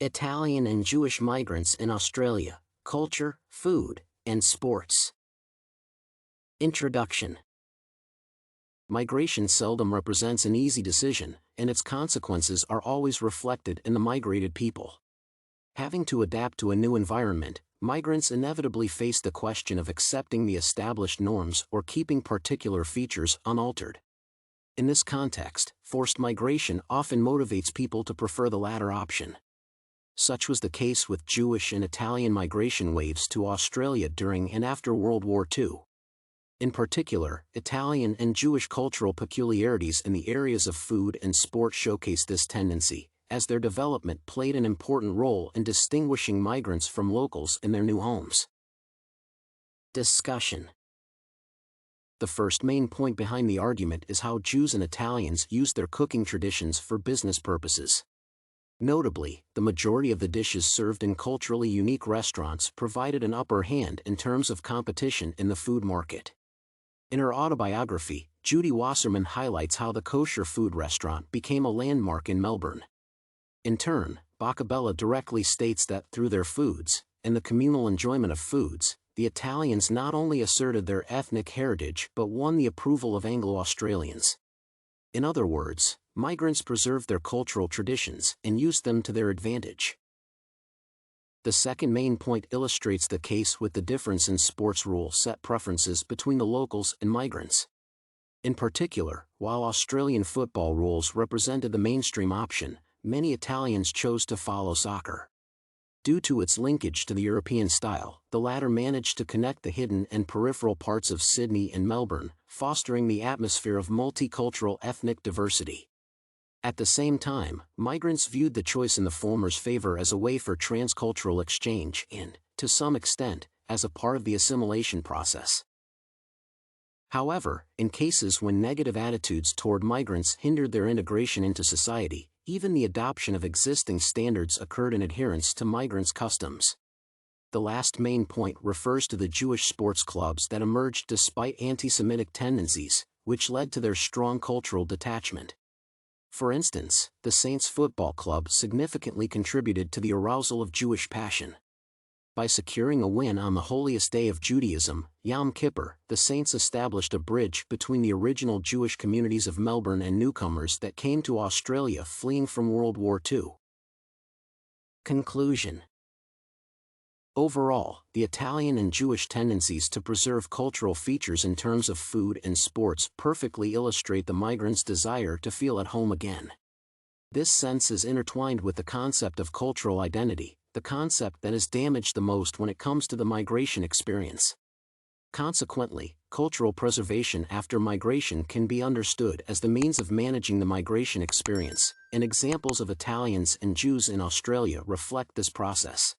Italian and Jewish migrants in Australia, culture, food, and sports. Introduction. Migration seldom represents an easy decision, and its consequences are always reflected in the migrated people. Having to adapt to a new environment, migrants inevitably face the question of accepting the established norms or keeping particular features unaltered. In this context, forced migration often motivates people to prefer the latter option. Such was the case with Jewish and Italian migration waves to Australia during and after World War II. In particular, Italian and Jewish cultural peculiarities in the areas of food and sport showcase this tendency, as their development played an important role in distinguishing migrants from locals in their new homes. Discussion. The first main point behind the argument is how Jews and Italians used their cooking traditions for business purposes. Notably, the majority of the dishes served in culturally unique restaurants provided an upper hand in terms of competition in the food market. In her autobiography, Judy Wasserman highlights how the kosher food restaurant became a landmark in Melbourne. In turn, Boccabella directly states that through their foods, and the communal enjoyment of foods, the Italians not only asserted their ethnic heritage but won the approval of Anglo-Australians. In other words, migrants preserved their cultural traditions and used them to their advantage. The second main point illustrates the case with the difference in sports rule set preferences between the locals and migrants. In particular, while Australian football rules represented the mainstream option, many Italians chose to follow soccer. Due to its linkage to the European style, the latter managed to connect the hidden and peripheral parts of Sydney and Melbourne, fostering the atmosphere of multicultural ethnic diversity. At the same time, migrants viewed the choice in the former's favor as a way for transcultural exchange and, to some extent, as a part of the assimilation process. However, in cases when negative attitudes toward migrants hindered their integration into society, even the adoption of existing standards occurred in adherence to migrants' customs. The last main point refers to the Jewish sports clubs that emerged despite anti-Semitic tendencies, which led to their strong cultural detachment. For instance, the Saints Football Club significantly contributed to the arousal of Jewish passion. By securing a win on the holiest day of Judaism, Yom Kippur, the Saints established a bridge between the original Jewish communities of Melbourne and newcomers that came to Australia fleeing from World War II. Conclusion. Overall, the Italian and Jewish tendencies to preserve cultural features in terms of food and sports perfectly illustrate the migrants' desire to feel at home again. This sense is intertwined with the concept of cultural identity, the concept that is damaged the most when it comes to the migration experience. Consequently, cultural preservation after migration can be understood as the means of managing the migration experience, and examples of Italians and Jews in Australia reflect this process.